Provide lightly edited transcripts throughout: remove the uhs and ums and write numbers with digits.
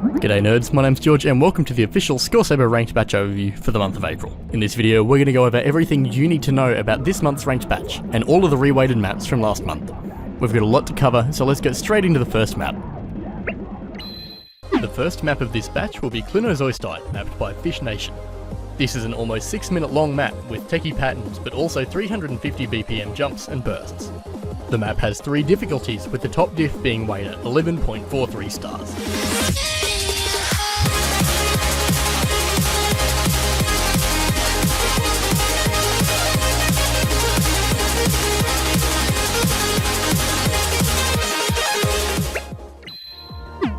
G'day nerds, my name's George and welcome to the official ScoreSaber Ranked batch overview for the month of April. In this video we're going to go over everything you need to know about this month's ranked batch, and all of the reweighted maps from last month. We've got a lot to cover, so let's get straight into the first map. The first map of this batch will be Klinozoistite, mapped by Fish Nation. This is an almost 6-minute long map with techie patterns, but also 350 BPM jumps and bursts. The map has 3 difficulties, with the top diff being weighed at 11.43 stars.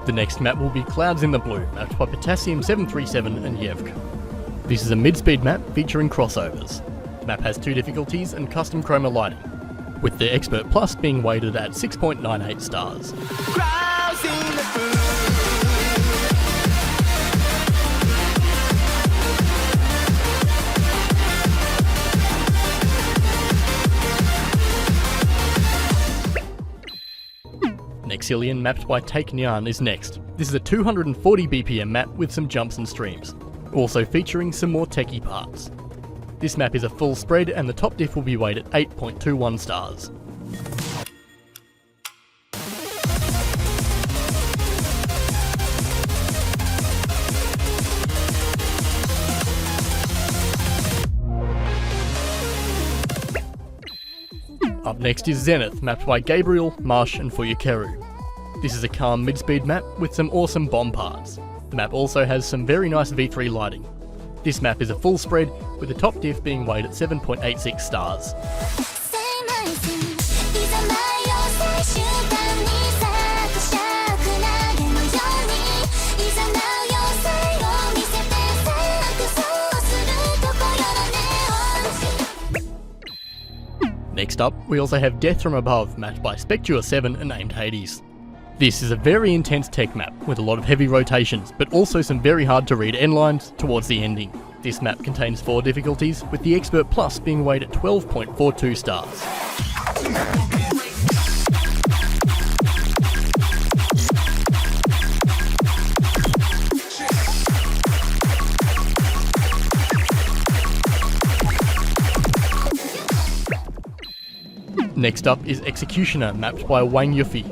The next map will be Clouds in the Blue, mapped by Potassium 737 and yabje. This is a mid-speed map featuring crossovers. The map has 2 difficulties and custom chroma lighting, with the Expert Plus being weighted at 6.98 stars. Nexillion, mapped by Take Nyan, is next. This is a 240 BPM map with some jumps and streams, also featuring some more techie parts. This map is a full spread and the top diff will be weighed at 8.21 stars. Up next is Zenith, mapped by Gabriel, Marsh and Fuyukeru. This is a calm mid-speed map with some awesome bomb parts. The map also has some very nice V3 lighting. This map is a full spread, with the top diff being weighed at 7.86 stars. Next up, we also have Death from Above, mapped by Specture7 and named Hades. This is a very intense tech map, with a lot of heavy rotations, but also some very hard to read endlines towards the ending. This map contains 4 difficulties, with the Expert Plus being weighed at 12.42 stars. Next up is Executioner, mapped by Wang Yuffie.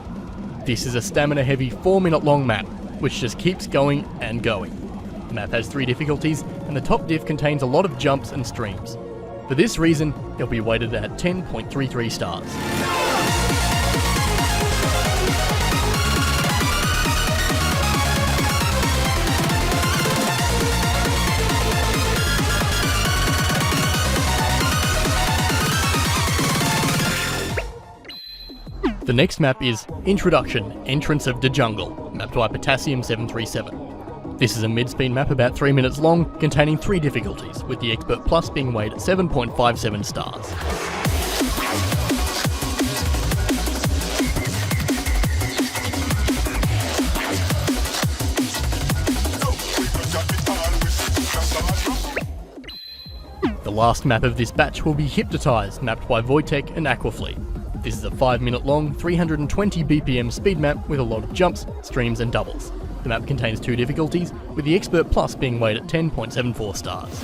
This is a stamina-heavy 4-minute long map, which just keeps going and going. The map has 3 difficulties, and the top diff contains a lot of jumps and streams. For this reason, it'll be weighted at 10.33 stars. The next map is Introduction, Entrance of the Jungle, mapped by Potassium 737. This is a mid-speed map about 3 minutes long, containing 3 difficulties, with the Expert Plus being weighed at 7.57 stars. The last map of this batch will be Hypnotize, mapped by Wojtek and Aquafleet. This is a 5-minute long, 320 BPM speed map with a lot of jumps, streams and doubles. The map contains 2 difficulties, with the Expert Plus being weighed at 10.74 stars.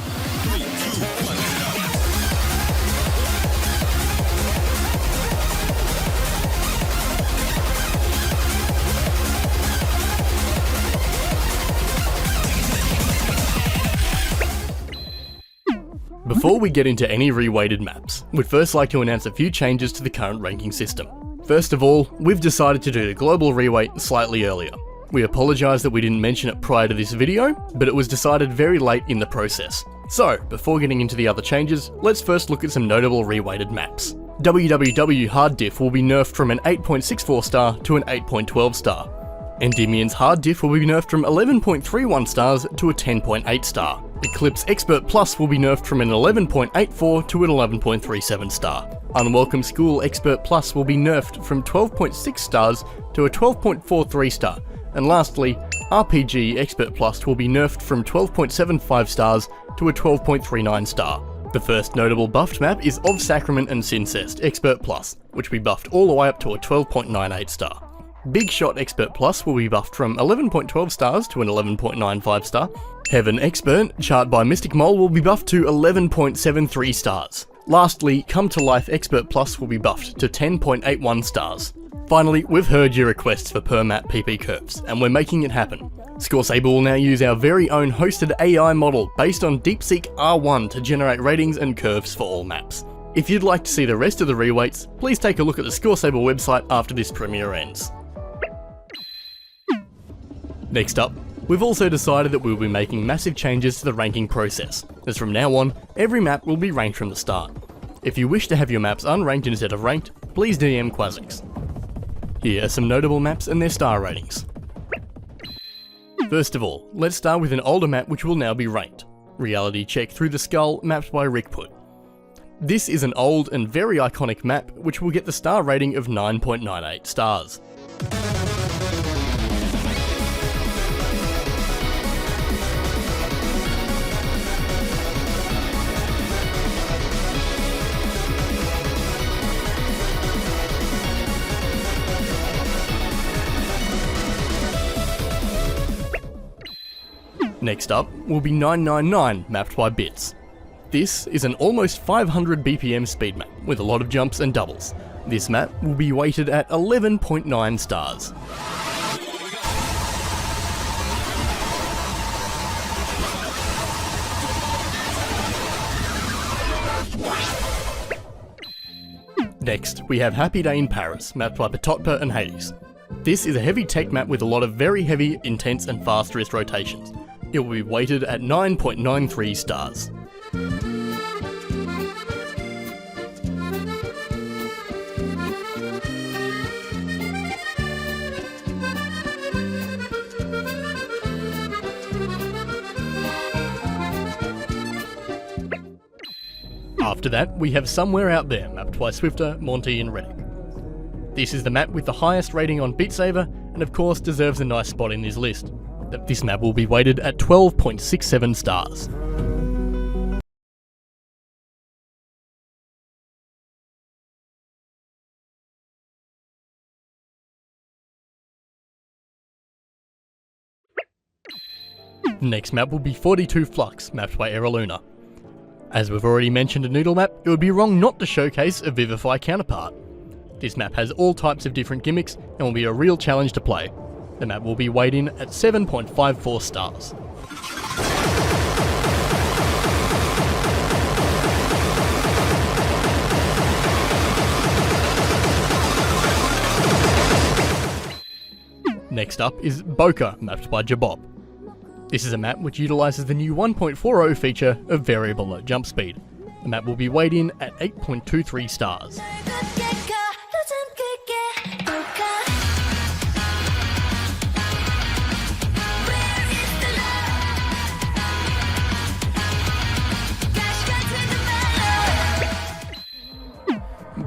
Before we get into any reweighted maps, we'd first like to announce a few changes to the current ranking system. First of all, we've decided to do the global reweight slightly earlier. We apologise that we didn't mention it prior to this video, but it was decided very late in the process. So, before getting into the other changes, let's first look at some notable reweighted maps. WWW Hard Diff will be nerfed from an 8.64 star to an 8.12 star. Endymion's Hard Diff will be nerfed from 11.31 stars to a 10.8 star. Eclipse Expert Plus will be nerfed from an 11.84 to an 11.37 star. Unwelcome School Expert Plus will be nerfed from 12.6 stars to a 12.43 star. And lastly, RPG Expert Plus will be nerfed from 12.75 stars to a 12.39 star. The first notable buffed map is Of Sacrament and Syncest Expert Plus, which we buffed all the way up to a 12.98 star. Big Shot Expert Plus will be buffed from 11.12 stars to an 11.95 star. Heaven Expert, chart by Mystic Mole, will be buffed to 11.73 stars. Lastly, Come to Life Expert Plus will be buffed to 10.81 stars. Finally, we've heard your requests for per map PP curves, and we're making it happen. ScoreSaber will now use our very own hosted AI model based on DeepSeek R1 to generate ratings and curves for all maps. If you'd like to see the rest of the reweights, please take a look at the ScoreSaber website after this premiere ends. Next up, we've also decided that we'll be making massive changes to the ranking process, as from now on, every map will be ranked from the start. If you wish to have your maps unranked instead of ranked, please DM Quasix. Here are some notable maps and their star ratings. First of all, let's start with an older map which will now be ranked. Reality Check Through the Skull, mapped by Rickput. This is an old and very iconic map which will get the star rating of 9.98 stars. Next up will be 999, mapped by Bits. This is an almost 500 BPM speed map with a lot of jumps and doubles. This map will be weighted at 11.9 stars. Next, we have Happy Day in Paris, mapped by Patotpa and Hades. This is a heavy tech map with a lot of very heavy, intense and fast wrist rotations. It will be weighted at 9.93 stars. After that, we have Somewhere Out There, mapped by Swifter, Monty and Reddick. This is the map with the highest rating on Beat Saber, and of course deserves a nice spot in this list. This map will be weighted at 12.67 stars. The next map will be 42 Flux, mapped by Eraluna. As we've already mentioned a noodle map, it would be wrong not to showcase a Vivify counterpart. This map has all types of different gimmicks and will be a real challenge to play. The map will be weighed in at 7.54 stars. Next up is Boca, mapped by Jabob. This is a map which utilises the new 1.40 feature of variable low jump speed. The map will be weighed in at 8.23 stars.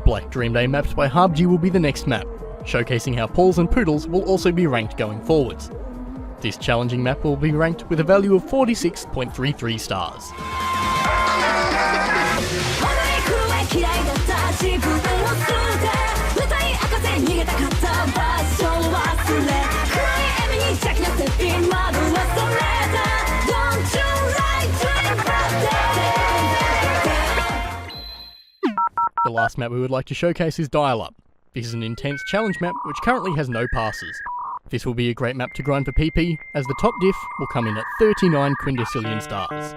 Black Dream Day, mapped by Yabje, will be the next map, showcasing how Pawls and Poodles will also be ranked going forwards. This challenging map will be ranked with a value of 46.33 stars. The last map we would like to showcase is Dial Up. This is an intense challenge map which currently has no passes. This will be a great map to grind for PP, as the top diff will come in at 39 quindecillion stars.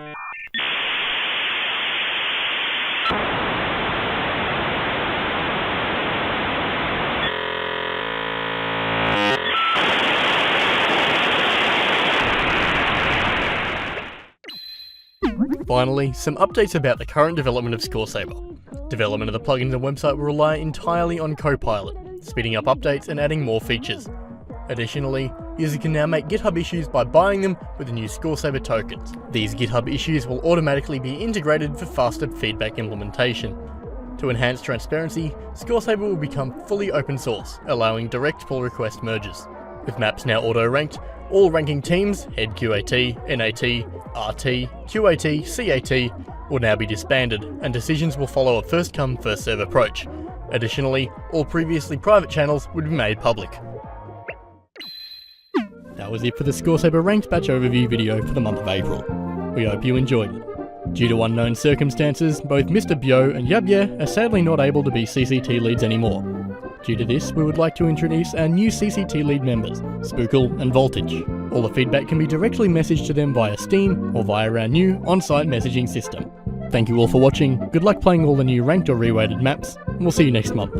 Finally, some updates about the current development of ScoreSaber. Development of the plugins and website will rely entirely on Copilot, speeding up updates and adding more features. Additionally, users can now make GitHub issues by buying them with the new ScoreSaber tokens. These GitHub issues will automatically be integrated for faster feedback implementation. To enhance transparency, ScoreSaber will become fully open source, allowing direct pull request merges. With maps now auto-ranked, all ranking teams, head QAT, NAT, RT, QAT, CAT, will now be disbanded, and decisions will follow a first-come, first-served approach. Additionally, all previously private channels would be made public. that was it for the ScoreSaber Ranked batch overview video for the month of April. We hope you enjoyed it. Due to unknown circumstances, both Mr. Bio and Yabje are sadly not able to be CCT leads anymore. Due to this, we would like to introduce our new CCT lead members, Spookle and Voltage. All the feedback can be directly messaged to them via Steam or via our new on-site messaging system. Thank you all for watching, good luck playing all the new ranked or reweighted maps, and we'll see you next month.